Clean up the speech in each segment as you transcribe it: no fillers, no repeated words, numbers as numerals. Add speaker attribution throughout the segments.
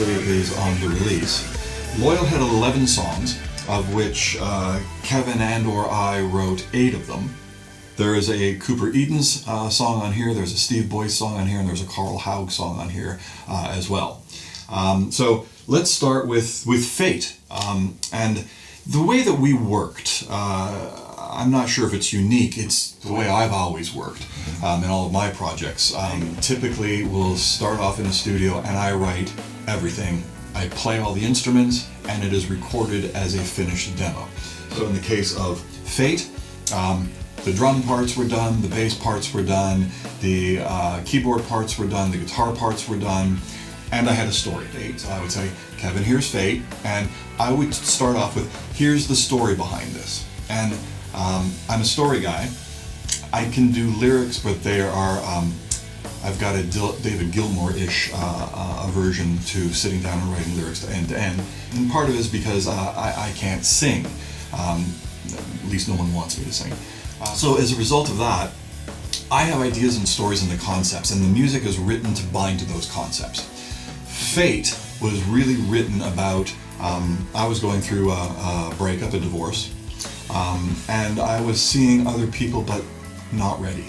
Speaker 1: actually is on the release. Loyal had 11 songs, of which Kevin and or I wrote 8 of them. There is a Cooper Edens song on here, there's a Steve Boyce song on here, and there's a Karl Haug song on here as well. So let's start with Fate. And the way that we worked, I'm not sure if it's unique, it's the way I've always worked in all of my projects. Typically we'll start off in a studio and I write everything. I play all the instruments and it is recorded as a finished demo. So in the case of Fate, the drum parts were done, the bass parts were done, the keyboard parts were done, the guitar parts were done, and I had a story. So I would say, Kevin, here's Fate, and I would start off with, here's the story behind this. And I'm a story guy. I can do lyrics, but they are, I've got a David Gilmour-ish aversion to sitting down and writing lyrics to end. And part of it is because I can't sing. At least no one wants me to sing. So as a result of that, I have ideas and stories and the concepts, and the music is written to bind to those concepts. Fate was really written about, I was going through a breakup, a divorce, and I was seeing other people but not ready.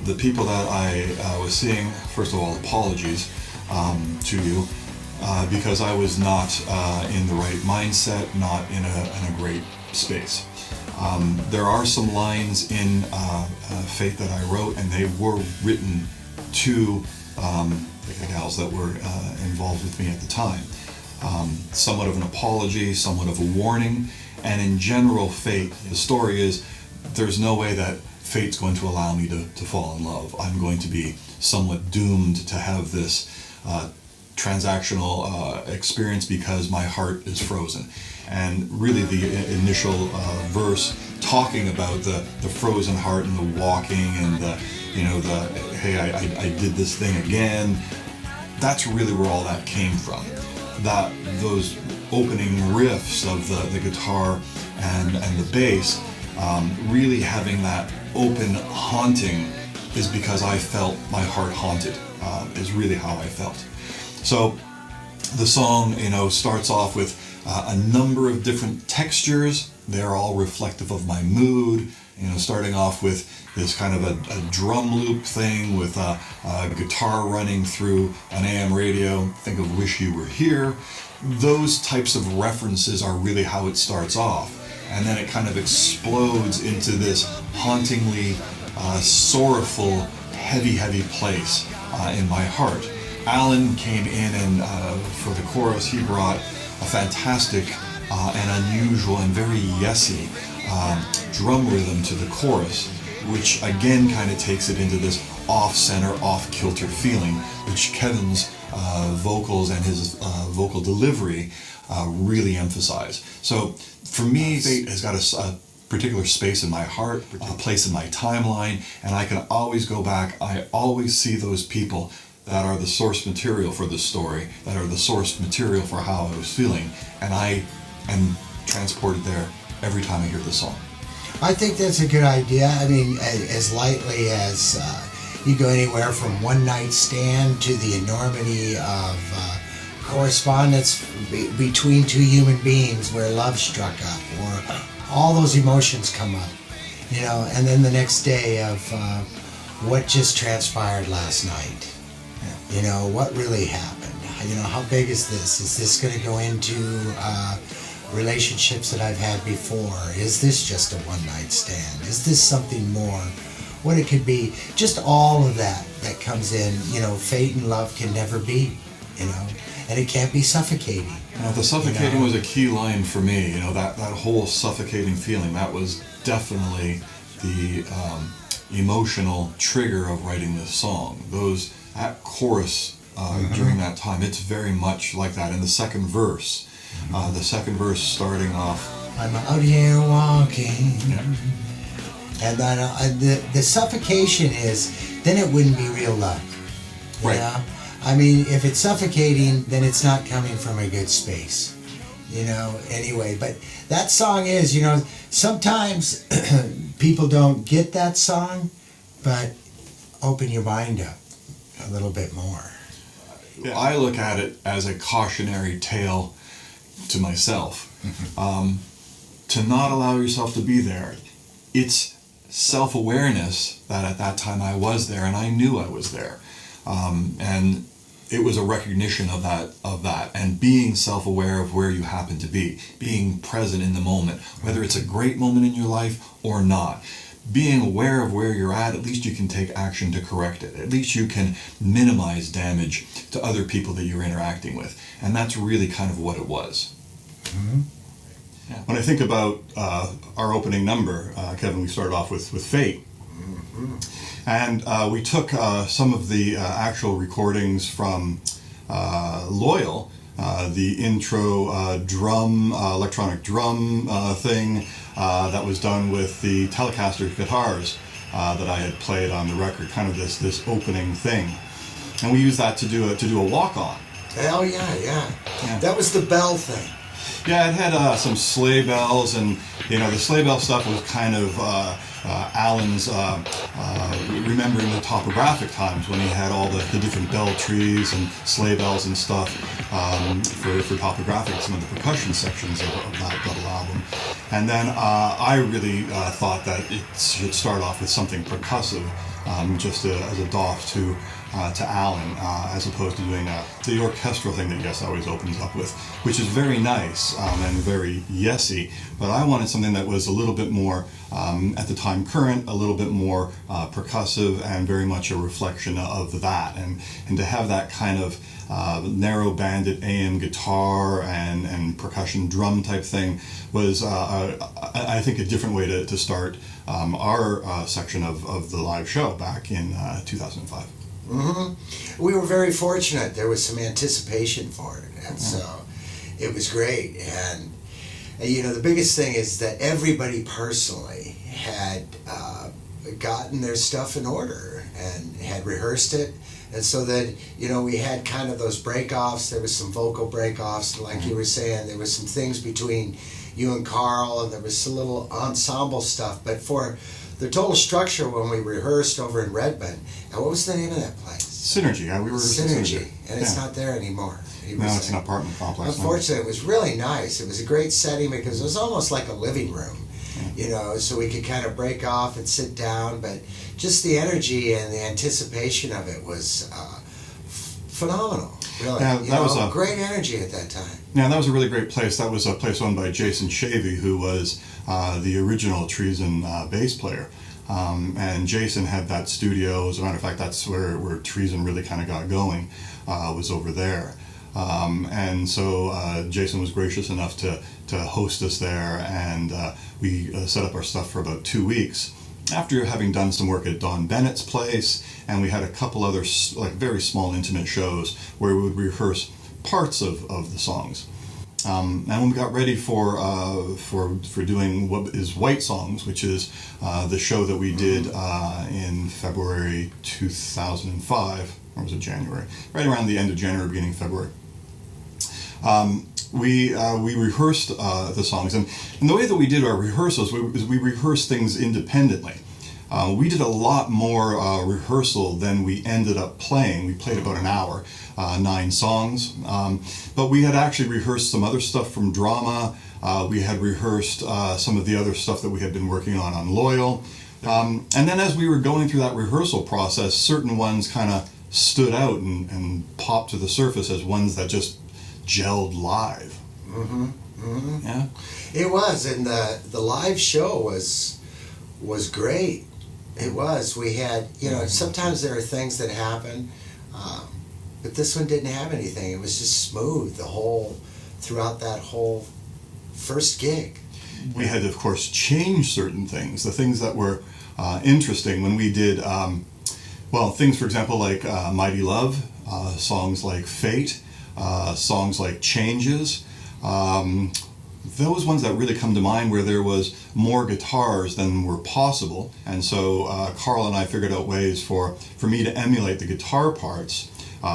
Speaker 1: The people that I was seeing, first of all, apologies to you, because I was not in the right mindset, not in a great space. There are some lines in Fate that I wrote, and they were written to the gals that were involved with me at the time. Somewhat of an apology, somewhat of a warning, and in general, Fate, the story is, there's no way that Fate's going to allow me to fall in love. I'm going to be somewhat doomed to have this transactional experience because my heart is frozen. And really the initial verse talking about the frozen heart and the walking and the hey, I did this thing again, that's really where all that came from. Those opening riffs of the guitar and the bass, really having that open haunting is because I felt my heart haunted, is really how I felt. So the song, starts off with a number of different textures. They're all reflective of my mood, starting off with this kind of a drum loop thing with a guitar running through an AM radio. Think of Wish You Were Here. Those types of references are really how it starts off. And then it kind of explodes into this hauntingly sorrowful, heavy place in my heart. Alan came in and for the chorus he brought a fantastic and unusual and very YESsy drum rhythm to the chorus, which again kind of takes it into this off-center, off-kilter feeling, which Kevin's vocals and his vocal delivery really emphasize. So for me, Fate has got a particular space in my heart, a place in my timeline, and I can always go back. I always see those people that are the source material for the story, that are the source material for how I was feeling, and I am transported there every time I hear the song.
Speaker 2: I think that's a good idea. I mean, as lightly as you go anywhere from one night stand to the enormity of correspondence between two human beings where love struck up, or all those emotions come up, and then the next day of what just transpired last night. What really happened? How big is this? Is this going to go into relationships that I've had before? Is this just a one-night stand? Is this something more? What it could be? Just all of that comes in. Fate and love can never be, and it can't be suffocating.
Speaker 1: The suffocating was a key line for me. That whole suffocating feeling, that was definitely the emotional trigger of writing this song. That chorus during that time, it's very much like that. In the second verse, starting off,
Speaker 2: I'm out here walking, and then the suffocation is, then it wouldn't be real love.
Speaker 1: Right.
Speaker 2: I mean, if it's suffocating, then it's not coming from a good space. Anyway, but that song is, sometimes people don't get that song, but open your mind up a little bit more.
Speaker 1: I look at it as a cautionary tale to myself. To not allow yourself to be there. It's self-awareness that at that time I was there, and I knew I was there. And it was a recognition of that, and being self-aware of where you happen to be, being present in the moment, whether it's a great moment in your life or not. Being aware of where you're at least you can take action to correct it. At least you can minimize damage to other people that you're interacting with. And that's really kind of what it was.
Speaker 3: Mm-hmm.
Speaker 1: Yeah.
Speaker 3: When I think about our opening number, Kevin, we started off with Fate.
Speaker 2: Mm-hmm.
Speaker 3: And we took some of the actual recordings from Loyal, the intro drum, electronic drum thing that was done with the Telecaster guitars that I had played on the record, kind of this opening thing. And we used that to do a walk-on.
Speaker 2: Oh yeah. That was the bell thing.
Speaker 3: Yeah, it had some sleigh bells, and the sleigh bell stuff was kind of Alan's remembering the topographic times when he had all the different bell trees and sleigh bells and stuff for topographic, some of the percussion sections of that double album. And then I really thought that it should start off with something percussive, just as a doff to Alan, as opposed to doing the orchestral thing that YESsy always opens up with, which is very nice and very YESsy, but I wanted something that was a little bit more, at the time current, a little bit more percussive, and very much a reflection of that, and to have that kind of narrow-banded AM guitar and percussion drum type thing was, I think, a different way to start our section of the live show back in 2005.
Speaker 2: Mm-hmm. We were very fortunate. There was some anticipation for it, and so it was great. And the biggest thing is that everybody personally had gotten their stuff in order and had rehearsed it, and so that we had kind of those break-offs. There was some vocal break-offs, like you were saying. There was some things between you and Karl, and there was some little ensemble stuff. But for the total structure, when we rehearsed over in Redmond, and what was the name of that place?
Speaker 3: Synergy. We were
Speaker 2: Synergy, and it's not there anymore.
Speaker 3: No, it's an apartment complex.
Speaker 2: Unfortunately, it was really nice. It was a great setting because it was almost like a living room, so we could kind of break off and sit down. But just the energy and the anticipation of it was phenomenal. Really,
Speaker 3: that was a
Speaker 2: great energy at that time.
Speaker 3: Yeah, that was a really great place. That was a place owned by Jason Shavey, who was the original Treason bass player. And Jason had that studio. As a matter of fact, that's where Treason really kind of got going, was over there. And so Jason was gracious enough to host us there, and we set up our stuff for about 2 weeks. After having done some work at Don Bennett's place, and we had a couple other very small intimate shows where we would rehearse parts of the songs. And when we got ready for doing what is whitesongs, which is the show that we did in February 2005, or was it January? Right around the end of January, beginning of February. We rehearsed the songs, and the way that we did our rehearsals is we rehearsed things independently. We did a lot more rehearsal than we ended up playing. We played about an hour, 9 songs, but we had actually rehearsed some other stuff from drama. We had rehearsed some of the other stuff that we had been working on Loyal, and then as we were going through that rehearsal process, certain ones kind of stood out and popped to the surface as ones that just gelled live.
Speaker 2: Mm-hmm. Mm-hmm.
Speaker 3: Yeah,
Speaker 2: it was, and the live show was great. It was. We had, sometimes there are things that happen, but this one didn't have anything. It was just smooth throughout that whole first gig.
Speaker 3: We had to, of course, change certain things. The things that were interesting when we did, things, for example, like Mighty Love, songs like Fate, songs like Changes, those ones that really come to mind where there was more guitars than were possible. And so Karl and I figured out ways for me to emulate the guitar parts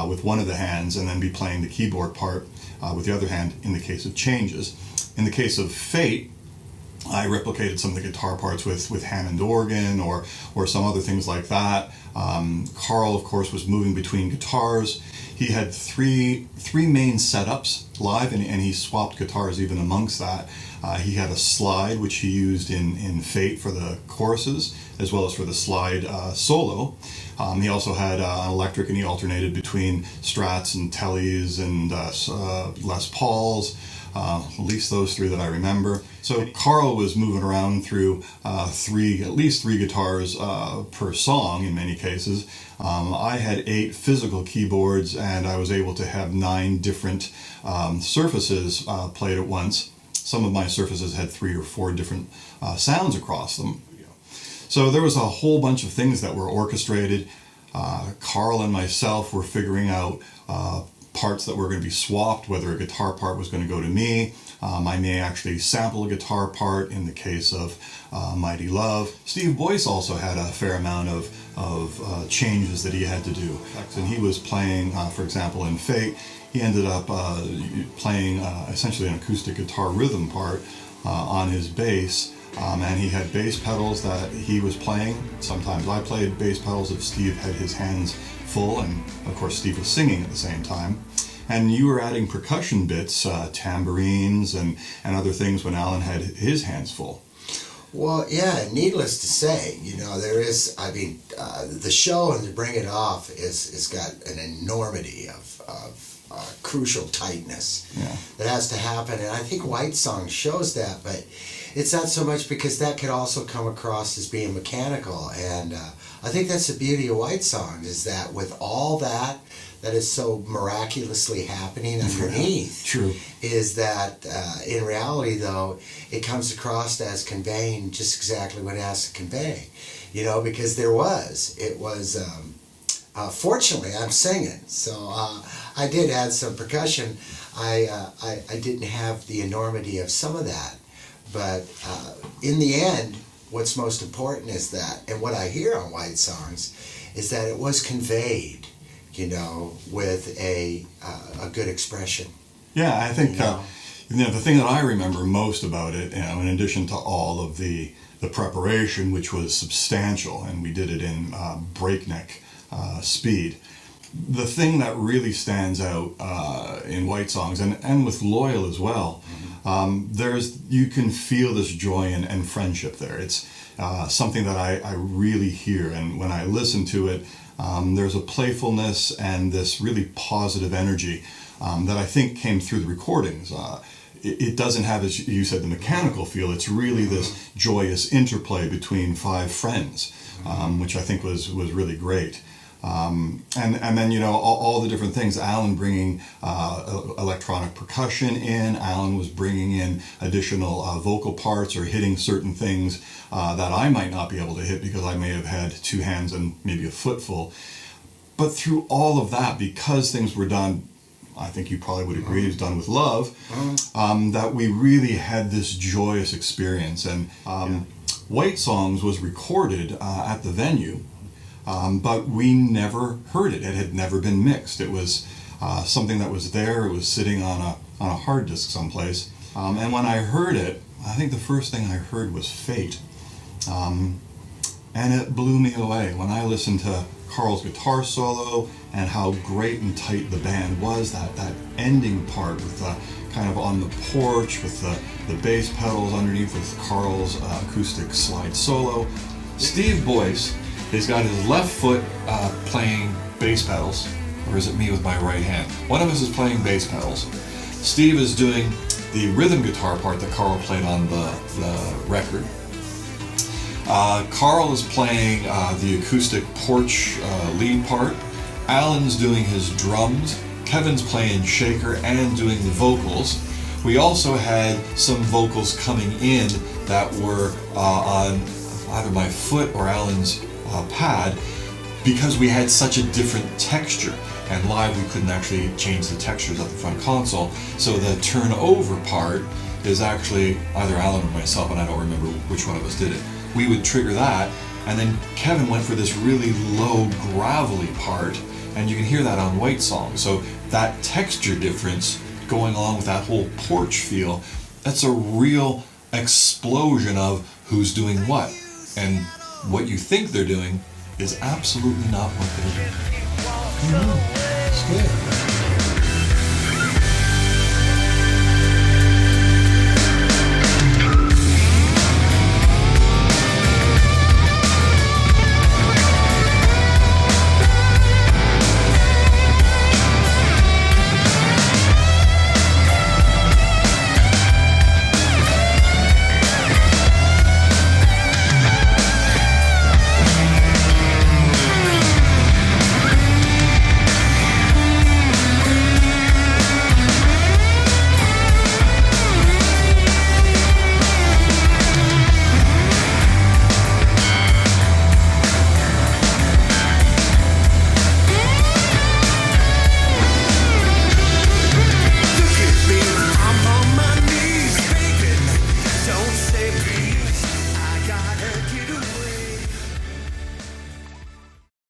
Speaker 3: with one of the hands and then be playing the keyboard part with the other hand in the case of Changes. In the case of Fate, I replicated some of the guitar parts with Hammond organ or some other things like that. Karl, of course, was moving between guitars. He had three main setups live, and he swapped guitars even amongst that. He had a slide, which he used in Fate for the choruses, as well as for the slide solo. He also had an electric, and he alternated between Strats and Tellys and Les Pauls. At least those three that I remember. So Karl was moving around through at least three guitars per song in many cases. I had 8 physical keyboards, and I was able to have 9 different surfaces played at once. Some of my surfaces had 3 or 4 different sounds across them. So there was a whole bunch of things that were orchestrated. Karl and myself were figuring out parts that were going to be swapped, whether a guitar part was going to go to me. I may actually sample a guitar part in the case of Mighty Love. Steve Boyce also had a fair amount of changes that he had to do. And he was playing, for example, in Fate, he ended up playing essentially an acoustic guitar rhythm part on his bass. And he had bass pedals that he was playing. Sometimes I played bass pedals if Steve had his hands full, and of course Steve was singing at the same time. And you were adding percussion bits, tambourines and other things when Alan had his hands full.
Speaker 2: Well, yeah, needless to say, there is, the show and to bring it off is got an enormity of crucial tightness that has to happen. And I think whitesongs shows that, but it's not so much because that could also come across as being mechanical. And I think that's the beauty of whitesongs, is that with all that is so miraculously happening underneath,
Speaker 3: True.
Speaker 2: is that in reality, though, it comes across as conveying just exactly what it has to convey. Because it was, fortunately, I'm singing, so I did add some percussion. I didn't have the enormity of some of that. But in the end, what's most important is that, and what I hear on whitesongs, is that it was conveyed, with a good expression.
Speaker 3: Yeah, I think the thing that I remember most about it, in addition to all of the preparation, which was substantial, and we did it in breakneck speed, the thing that really stands out in whitesongs, and with Loyal as well, you can feel this joy and friendship there. It's something that I really hear, and when I listen to it, there's a playfulness and this really positive energy that I think came through the recordings. It doesn't have, as you said, the mechanical feel. It's really this joyous interplay between 5 friends, which I think was really great. And then all the different things. Alan bringing electronic percussion in. Alan was bringing in additional vocal parts or hitting certain things that I might not be able to hit because I may have had 2 hands and maybe a foot full. But through all of that, because things were done, I think you probably would agree, it was done with love, that we really had this joyous experience. And whitesongs was recorded at the venue. But we never heard it. It had never been mixed. It was something that was there. It was sitting on a hard disk someplace. And when I heard it, I think the first thing I heard was Fate. And it blew me away. When I listened to Karl's guitar solo and how great and tight the band was, that ending part with the kind of on the porch with the bass pedals underneath with Karl's acoustic slide solo. Steve Boyce, he's got his left foot playing bass pedals, or is it me with my right hand? One of us is playing bass pedals. Steve is doing the rhythm guitar part that Karl played on the record. Karl is playing the acoustic porch lead part. Alan's doing his drums. Kevin's playing shaker and doing the vocals. We also had some vocals coming in that were on either my foot or Alan's pad, because we had such a different texture, and live we couldn't actually change the textures of the front console, so the turnover part is actually either Alan or myself, and I don't remember which one of us did it. We would trigger that, and then Kevin went for this really low gravelly part, and you can hear that on whitesongs. So that texture difference going along with that whole porch feel, that's a real
Speaker 1: explosion of who's doing what. And what you think they're doing is absolutely not what they're doing.
Speaker 2: It's good.